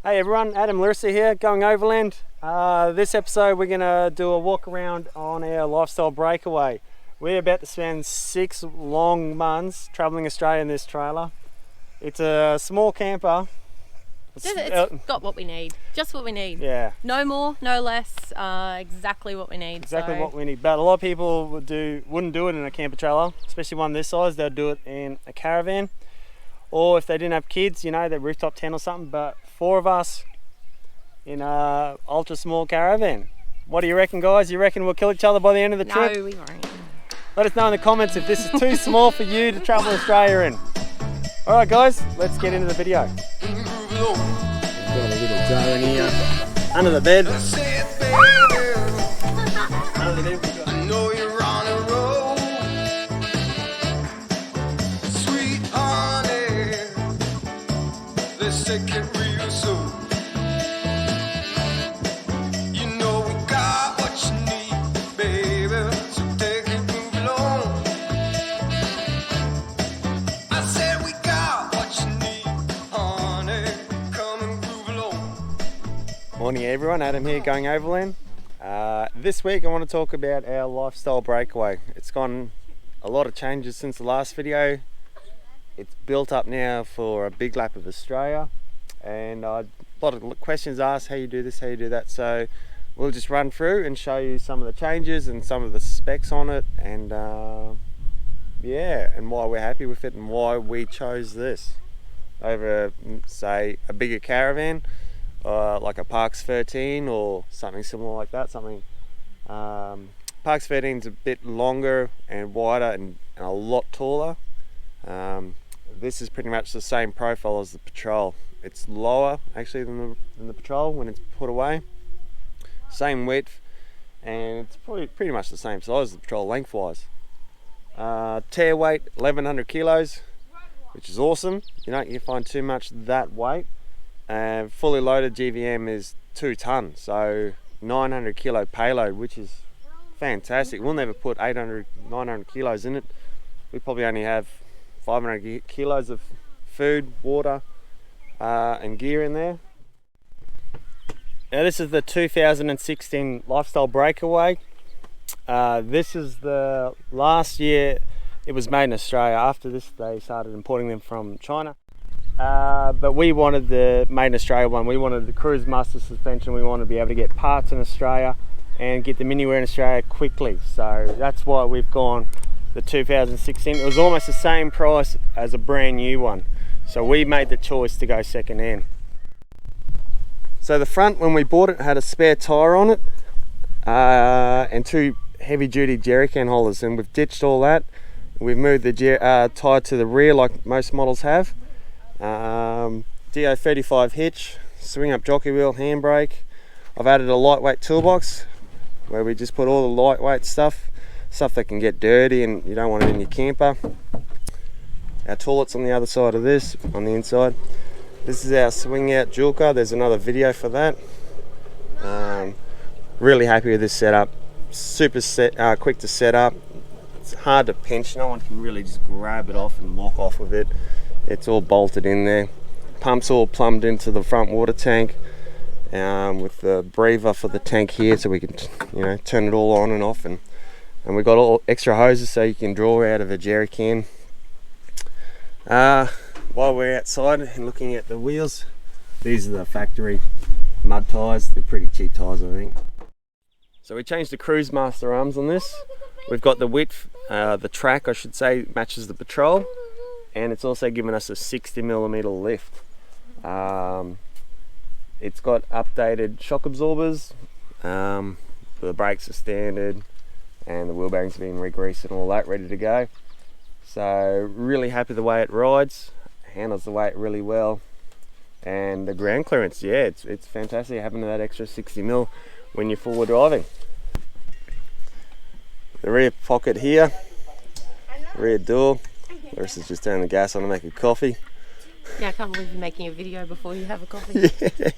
Hey everyone, Adam Larissa here, going overland. This episode we're going to do a walk around on our lifestyle breakaway. We're about to spend 6 long months travelling Australia in this trailer. It's a small camper. It's got what we need, just what we need. Yeah. No more, no less, exactly what we need. Exactly what we need. But a lot of people wouldn't do it in a camper trailer, especially one this size. They'll do it in a caravan. Or if they didn't have kids, you know, their rooftop tent or something. But 4 of us in a ultra small caravan. What do you reckon, guys? You reckon we'll kill each other by the end of the trip? No, we won't. Let us know in the comments if this is too small for you to travel Australia in. Alright guys, let's get into the video. Got a little jar in here, under the bed. Under the bed. I know you're on a roll, sweet honey. Let's take it real slow. You know we got what you need, baby. So take it, move along. I said we got what you need, honey. Come and groove along. Morning everyone, Adam here, going overland. This week I want to talk about our lifestyle breakaway. It's gone a lot of changes since the last video. It's built up now for a big lap of Australia, and a lot of questions asked, how you do this, how you do that. So we'll just run through and show you some of the changes and some of the specs on it, and yeah, and why we're happy with it and why we chose this over, say, a bigger caravan. Like a Parks 13 or something similar like that. Parks 13 is a bit longer and wider and a lot taller. This is pretty much the same profile as the Patrol. It's lower actually than the Patrol when it's put away. Same width, and it's probably pretty much the same size as the Patrol lengthwise. Tear weight 1100 kilos, which is awesome. You don't find too much that weight. Fully loaded GVM is 2 tonnes, so 900 kilo payload, which is fantastic. We'll never put 800, 900 kilos in it. We probably only have 500 kilos of food, water, and gear in there. Now this is the 2016 Lifestyle Breakaway. This is the last year it was made in Australia. After this they started importing them from China. But we wanted the made in Australia one. We wanted the Cruise Master suspension. We wanted to be able to get parts in Australia and get them anywhere in Australia quickly. So that's why we've gone the 2016. It was almost the same price as a brand new one. So we made the choice to go second hand. So the front, when we bought it, had a spare tyre on it and 2 heavy duty jerry can holders, and we've ditched all that. We've moved the tyre to the rear like most models have. DO35 hitch, swing up jockey wheel, handbrake. I've added a lightweight toolbox where we just put all the lightweight stuff that can get dirty and you don't want it in your camper. Our toilet's on the other side of this, on the inside. This is our swing out dual car. There's another video for that. Really happy with this setup. Super quick to set up. It's hard to pinch. No one can really just grab it off and lock off with it. It's all bolted in there. Pumps all plumbed into the front water tank, with the breather for the tank here, so we can, turn it all on and off. And we've got all extra hoses so you can draw out of a jerry can. While we're outside and looking at the wheels, these are the factory mud tyres. They're pretty cheap tyres, I think. So we changed the Cruise Master arms on this. We've got the width, the track I should say, matches the Patrol. And it's also given us a 60mm lift. It's got updated shock absorbers. The brakes are standard, and the wheel bearings have been re-greased and all that, ready to go. So really happy the way it rides, handles the weight really well, and the ground clearance, yeah, it's fantastic having that extra 60mm when you're forward driving. The rear pocket here, rear door. Larissa's just turning the gas on to make a coffee. Yeah, I can't believe you're making a video before you have a coffee. Yeah.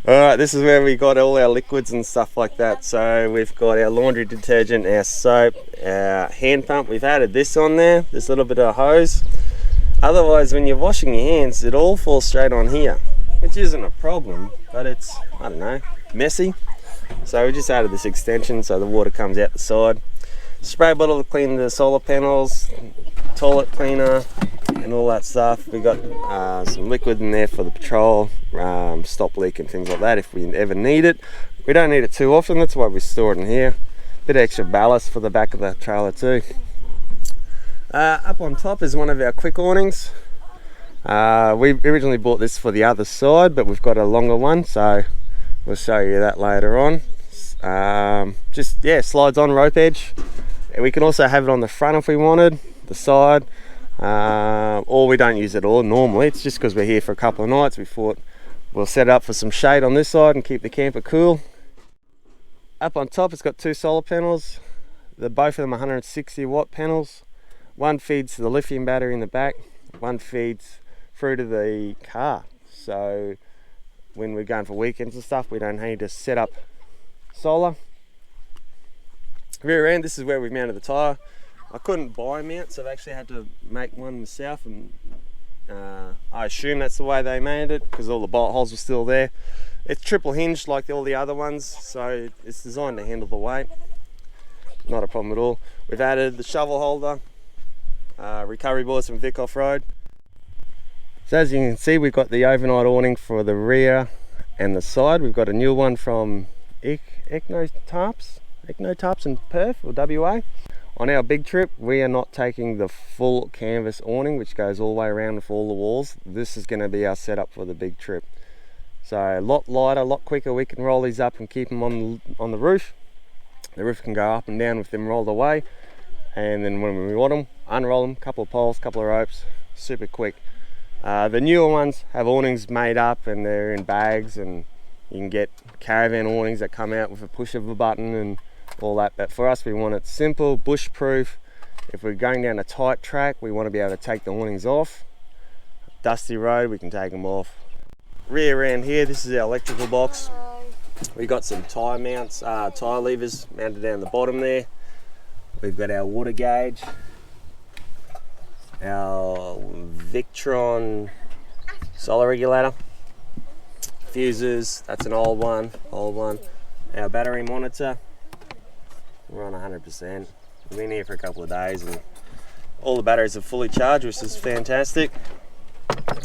Alright, this is where we got all our liquids and stuff like that. So we've got our laundry detergent, our soap, our hand pump. We've added this on there, this little bit of hose. Otherwise, when you're washing your hands, it all falls straight on here. which isn't a problem, but it's, I don't know, messy. So we just added this extension so the water comes out the side. Spray bottle to clean the solar panels, toilet cleaner and all that stuff. We got some liquid in there for the patrol, stop leak and things like that if we ever need it. We don't need it too often, that's why we store it in here. Bit of extra ballast for the back of the trailer too. Up on top is one of our quick awnings. We originally bought this for the other side, but we've got a longer one, so we'll show you that later on. Just, yeah, slides on rope edge. We can also have it on the front if we wanted, the side, or we don't use it all normally. It's just because we're here for a couple of nights. We thought we'll set it up for some shade on this side and keep the camper cool. Up on top it's got two solar panels. Both of them are 160 watt panels. One feeds to the lithium battery in the back, one feeds through to the car. So when we're going for weekends and stuff, we don't need to set up solar. Rear end, this is where we've mounted the tyre. I couldn't buy a mount, so I've actually had to make one myself, and I assume that's the way they made it because all the bolt holes were still there. It's triple hinged like all the other ones, so it's designed to handle the weight. Not a problem at all. We've added the shovel holder, recovery boards from Vic Off-Road. So as you can see, we've got the overnight awning for the rear and the side. We've got a new one from Ecno Tarps in Perth or WA. On our big trip, we are not taking the full canvas awning, which goes all the way around with all the walls. This is going to be our setup for the big trip. So a lot lighter, a lot quicker. We can roll these up and keep them on the roof. The roof can go up and down with them rolled away. And then when we want them, unroll them, couple of poles, couple of ropes, super quick. The newer ones have awnings made up and they're in bags, and you can get caravan awnings that come out with a push of a button and all that. But for us, we want it simple, bush proof. If we're going down a tight track, we want to be able to take the awnings off. Dusty road, we can take them off. Rear end here, this is our electrical box. We got some tyre mounts, tyre levers mounted down the bottom there. We've got our water gauge, our Victron solar regulator, fuses, that's an old one. Our battery monitor, we're on 100%. We've been here for a couple of days and all the batteries are fully charged, which is fantastic.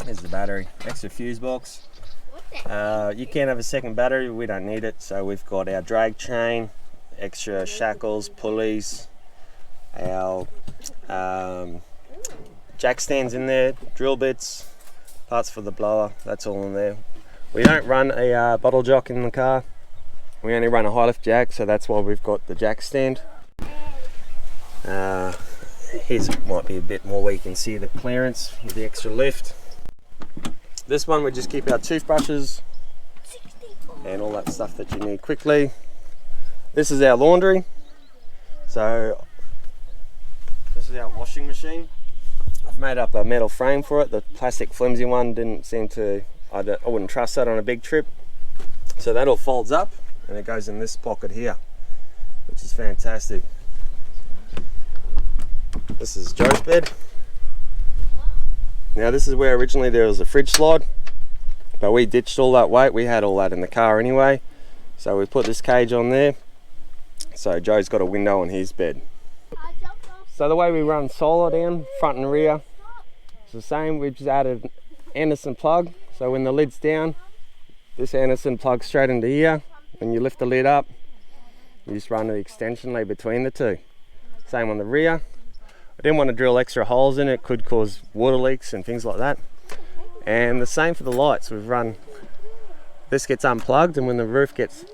Here's the battery, extra fuse box. You can have a second battery, we don't need it. So we've got our drag chain, extra shackles, pulleys, our jack stands in there, drill bits, parts for the blower, that's all in there. We don't run a bottle jock in the car. We only run a high lift jack, so that's why we've got the jack stand. Here's might be a bit more where you can see the clearance with the extra lift. This one we just keep our toothbrushes and all that stuff that you need quickly. This is our laundry. So this is our washing machine. I've made up a metal frame for it. The plastic flimsy one didn't seem to, I wouldn't trust that on a big trip. So that all folds up and it goes in this pocket here, which is fantastic. This is Joe's bed. Now this is where originally there was a fridge slide, but we ditched all that weight. We had all that in the car anyway. So we put this cage on there. So Joe's got a window on his bed. So the way we run solar down, front and rear, it's the same. We've just added an Anderson plug. So when the lid's down, this Anderson plugs straight into here. When you lift the lid up, you just run the extension lead between the two. Same on the rear. I didn't want to drill extra holes in it, could cause water leaks and things like that. And the same for the lights. We've run, this gets unplugged, and when the roof gets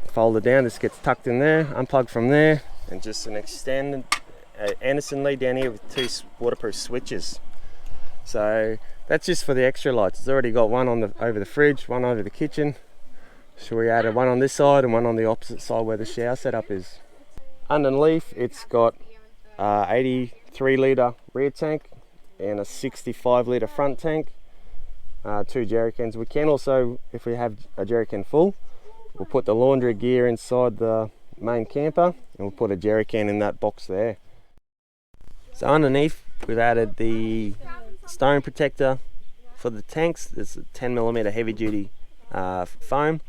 folded down, this gets tucked in there, unplugged from there, and just an extended Anderson lead down here with two waterproof switches. So that's just for the extra lights. It's already got one on over the fridge, one over the kitchen. So we added one on this side and one on the opposite side where the shower setup is. Underneath, it's got 83 litre rear tank and a 65 litre front tank, 2 jerry cans. We can also, if we have a jerry can full, we'll put the laundry gear inside the main camper and we'll put a jerry can in that box there. So underneath we've added the stone protector for the tanks. It's a 10mm heavy duty foam.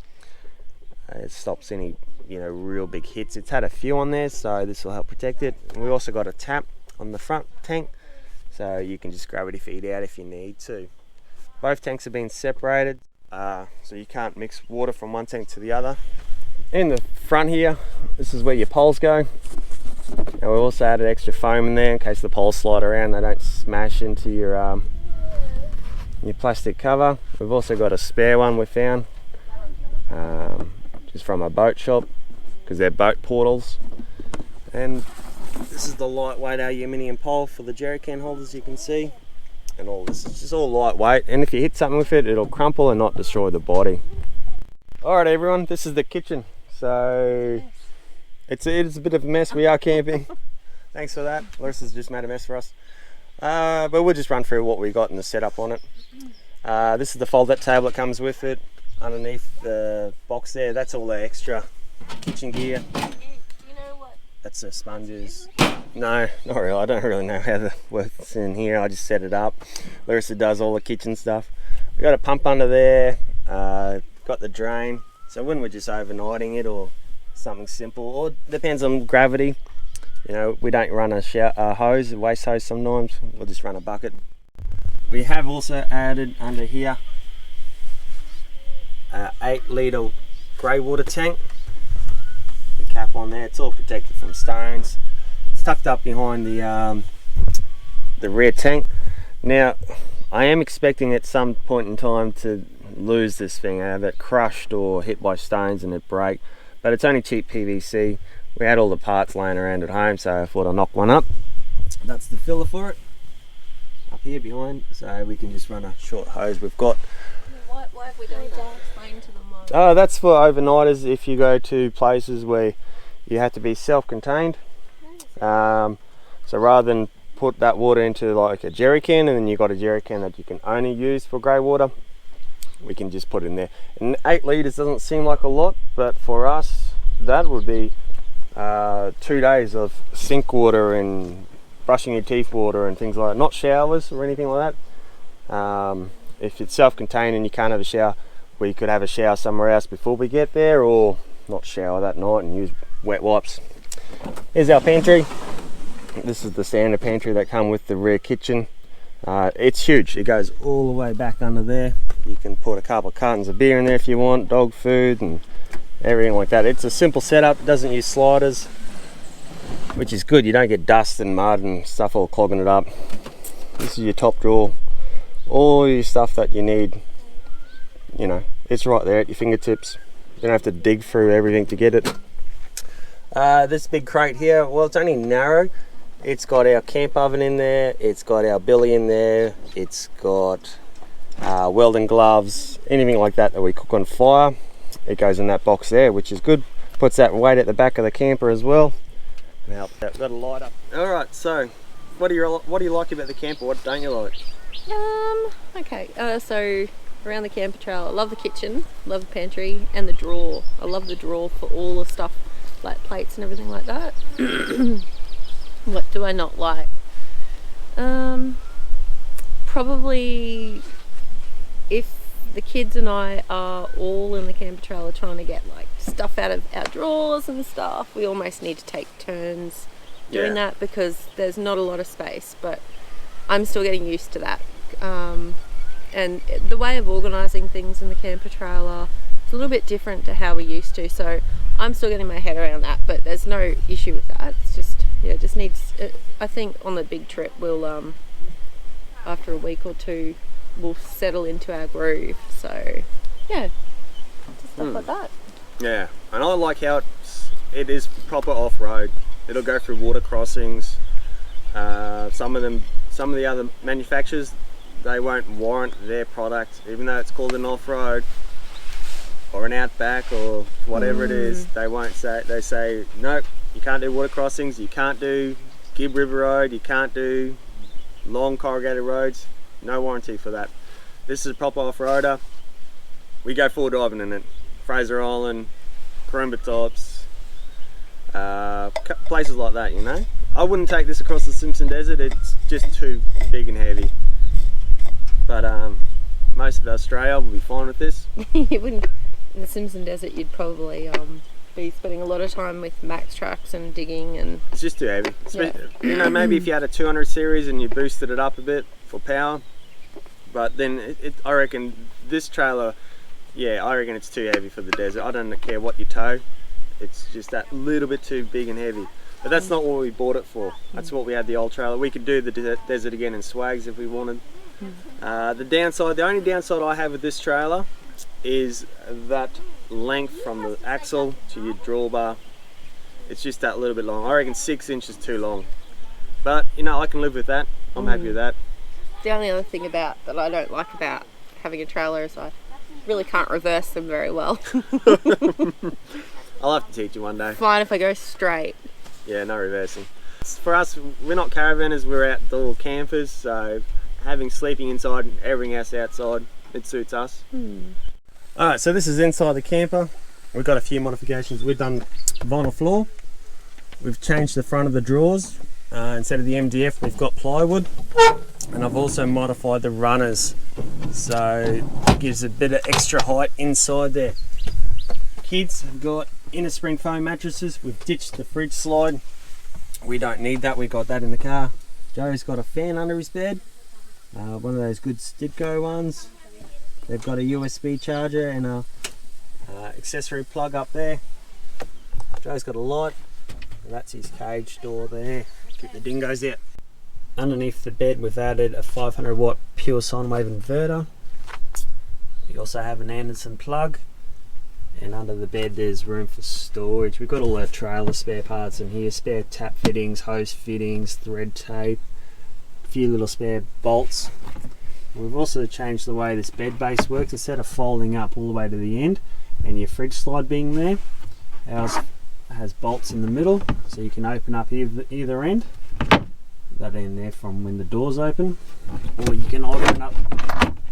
It stops any real big hits. It's had a few on there, so this will help protect it. And we also got a tap on the front tank, so you can just gravity feed out if you need to. Both tanks have been separated, so you can't mix water from one tank to the other. In the front here, this is where your poles go. And we also added extra foam in there in case the poles slide around, they don't smash into your plastic cover. We've also got a spare one we found, just from a boat shop, because they're boat portals. And this is the lightweight aluminium pole for the jerry can holders, you can see. And all this is just all lightweight, and if you hit something with it, it'll crumple and not destroy the body. Alright everyone, this is the kitchen. So it's a bit of a mess. We are camping. Thanks for that. Larissa's just made a mess for us. But we'll just run through what we got and the setup on it. This is the fold-out table that comes with it. Underneath the box there, that's all the extra kitchen gear. That's the sponges. No, not really. I don't really know how the works in here. I just set it up. Larissa does all the kitchen stuff. We got a pump under there. Got the drain. So when we're just overnighting it or something simple, or depends on gravity. We don't run a hose, a waste hose sometimes. We'll just run a bucket. We have also added under here a 8-litre grey water tank. The cap on there, it's all protected from stones. It's tucked up behind the rear tank. Now, I am expecting at some point in time to lose this thing, have it crushed or hit by stones and it break. But it's only cheap PVC. We had all the parts laying around at home, so I thought I'd knock one up. That's the filler for it, up here behind, so we can just run a short hose. We've got... Why have we done that? Explain to them. Oh, that's for overnighters if you go to places where you have to be self-contained. So rather than put that water into like a jerry can and then you've got a jerry can that you can only use for grey water, we can just put it in there. And 8 litres doesn't seem like a lot, but for us that would be 2 days of sink water and brushing your teeth water and things like that. Not showers or anything like that. If it's self-contained and you can't have a shower, we could have a shower somewhere else before we get there, or not shower that night and use wet wipes. Here's our pantry. This is the standard pantry that comes with the rear kitchen. It's huge. It goes all the way back under there. You can put a couple of cartons of beer in there if you want, dog food and everything like that. It's a simple setup. It doesn't use sliders, which is good. You don't get dust and mud and stuff all clogging it up. This is your top drawer. All your stuff that you need, it's right there at your fingertips. You don't have to dig through everything to get it. This big crate here, well, it's only narrow. It's got our camp oven in there, it's got our billy in there, it's got welding gloves, anything like that we cook on fire. It goes in that box there, which is good. Puts that weight at the back of the camper as well. And help that. Got a light up. All right, so what do you like about the camper? What don't you like? Okay, so around the camper trail, I love the kitchen, love the pantry, and the drawer. I love the drawer for all the stuff, like plates and everything like that. What do I not like? Probably if the kids and I are all in the camper trailer trying to get like stuff out of our drawers and stuff, we almost need to take turns doing that because there's not a lot of space, but I'm still getting used to that. And the way of organising things in the camper trailer is a little bit different to how we used to, so I'm still getting my head around that, but there's no issue with that. It's just, just needs, I think on the big trip we'll, after a week or two, we'll settle into our groove, so just stuff like that. Yeah, and I like how it is proper off-road. It'll go through water crossings. Some of the other manufacturers, they won't warrant their product, even though it's called an off-road or an outback or whatever it is. They won't say. They say nope, you can't do water crossings, you can't do Gibb River Road, you can't do long corrugated roads. No warranty for that. This is a proper off-roader. We go full driving in it. Fraser Island, Corimba Tops, places like that, I wouldn't take this across the Simpson Desert. It's just too big and heavy. But most of Australia will be fine with this. You wouldn't, in the Simpson Desert, you'd probably be spending a lot of time with max trucks and digging and... It's just too heavy. Yeah. You know, maybe if you had a 200 series and you boosted it up a bit for power, but then I reckon this trailer, yeah, I reckon it's too heavy for the desert. I don't care what you tow, it's just that little bit too big and heavy. But that's not what we bought it for. That's what we had the old trailer. We could do the desert again in swags if we wanted. The only downside I have with this trailer is that length from the axle to your drawbar. It's just that little bit long. I reckon 6 inches too long. But you know, I can live with that. I'm happy with that. The only other thing that I don't like about having a trailer is I really can't reverse them very well. I'll have to teach you one day. Fine if I go straight. Yeah, no reversing. For us, we're not caravanners, we're outdoor campers, so having sleeping inside and everything else outside, it suits us. Alright, so this is inside the camper. We've got a few modifications. We've done vinyl floor. We've changed the front of the drawers. Instead of the MDF, we've got plywood. And I've also modified the runners, so it gives a bit of extra height inside there. Kids have got inner spring foam mattresses. We've ditched the fridge slide. We don't need that, we got that in the car. Joe's got a fan under his bed, one of those good Stidco ones. They've got a USB charger and a accessory plug up there. Joe's got a light, and that's his cage door there. Keep the dingoes out. Underneath the bed we've added a 500 watt pure sine wave inverter. We also have an Anderson plug, and under the bed there's room for storage. We've got all our trailer spare parts in here, spare tap fittings, hose fittings, thread tape, a few little spare bolts. We've also changed the way this bed base works. Instead of folding up all the way to the end and your fridge slide being there, ours has bolts in the middle, so you can open up either end. That end there from when the doors open, or you can open up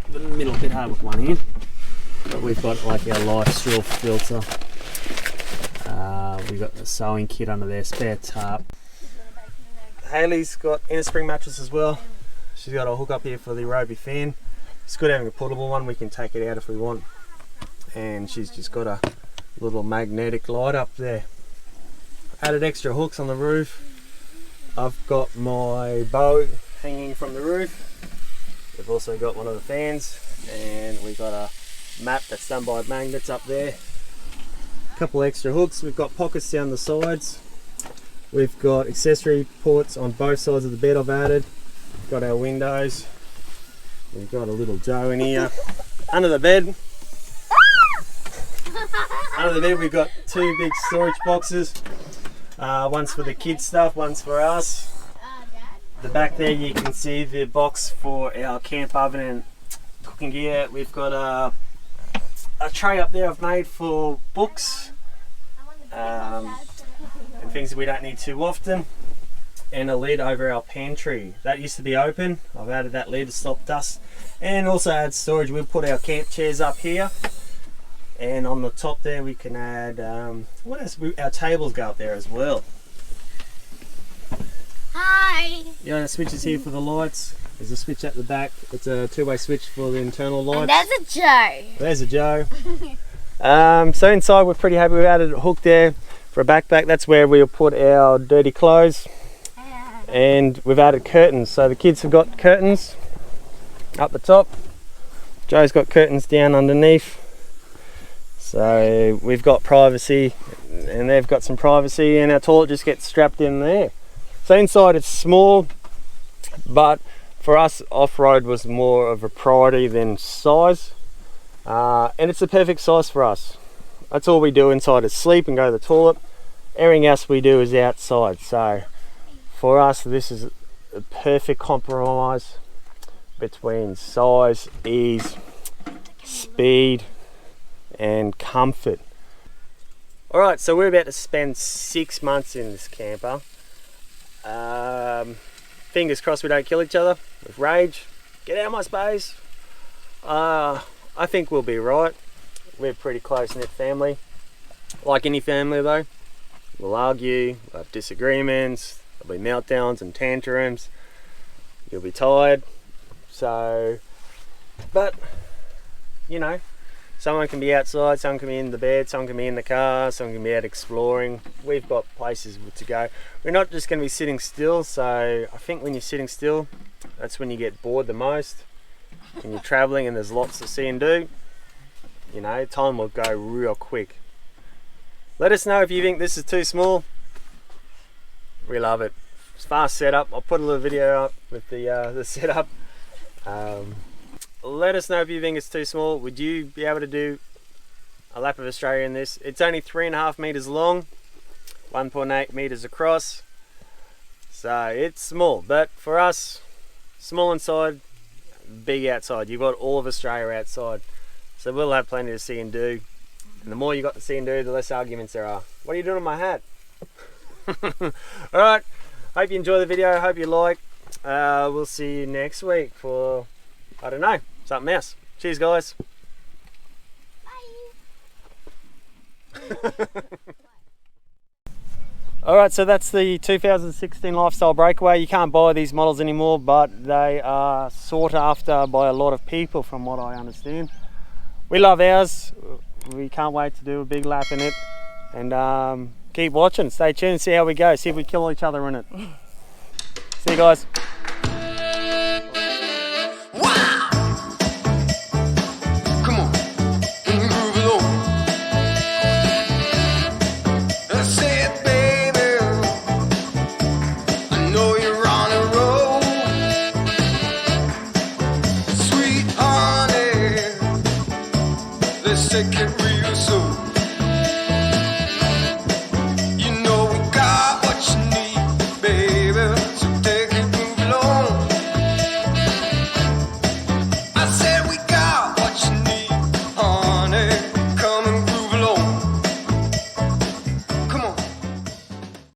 the middle, bit hard with one hand. But we've got like our life straw filter. We've got the sewing kit under there, spare tarp. Hayley's got inner spring mattress as well. She's got a hook up here for the Aerobie fan. It's good having a portable one, we can take it out if we want. And she's just got a little magnetic light up there. Added extra hooks on the roof. I've got my bow hanging from the roof. We've also got one of the fans, and we've got a map that's done by magnets up there. A couple extra hooks. We've got pockets down the sides. We've got accessory ports on both sides of the bed I've added. We've got our windows. We've got a little Joe in here. Under the bed we've got 2 big storage boxes. One's for the kids stuff, one's for us. The back there you can see the box for our camp oven and cooking gear. We've got a tray up there I've made for books and things that we don't need too often, and a lid over our pantry. That used to be open. I've added that lid to stop dust, and also add storage. We'll put our camp chairs up here, and on the top there we can add what else? Our tables go up there as well. Hi. Yeah, switches here for the lights. There's a switch at the back. It's a 2-way switch for the internal lights. And there's a Joe. There's a Joe. So inside we're pretty happy. We've added a hook there for a backpack. That's where we'll put our dirty clothes. And we've added curtains. So the kids have got curtains up the top. Joe's got curtains down underneath. So we've got privacy, and they've got some privacy, and our toilet just gets strapped in there. So inside it's small, but for us off-road was more of a priority than size, and it's the perfect size for us. That's all we do inside is sleep and go to the toilet. Everything else we do is outside. So for us this is a perfect compromise between size, ease, speed and comfort. Alright, so we're about to spend 6 months in this camper. Fingers crossed we don't kill each other with rage. Get out of my space. I think we'll be right. We're a pretty close-knit family. Like any family though, we'll argue, we'll have disagreements, there'll be meltdowns and tantrums. You'll be tired. So, but you know, someone can be outside, someone can be in the bed, someone can be in the car, someone can be out exploring. We've got places to go. We're not just going to be sitting still, so I think when you're sitting still, that's when you get bored the most. When you're travelling and there's lots to see and do, you know, time will go real quick. Let us know if you think this is too small. We love it. It's fast setup. I'll put a little video up with the setup. Let us know if you think it's too small. Would you be able to do a lap of Australia in this? It's only 3.5 meters long, 1.8 meters across. So it's small, but for us, small inside, big outside. You've got all of Australia outside. So we'll have plenty to see and do. And the more you got to see and do, the less arguments there are. What are you doing on my hat? Alright, hope you enjoy the video, hope you like. We'll see you next week for, I don't know, something else. Cheers guys. Bye. Alright, so that's the 2016 Lifestyle Breakaway. You can't buy these models anymore, but they are sought after by a lot of people from what I understand. We love ours. We can't wait to do a big lap in it. And keep watching, stay tuned, see how we go, see if we kill each other in it. See you guys. Wow! Come on, groove along. I said, baby, I know you're on a roll. Sweet honey, let's take it real slow.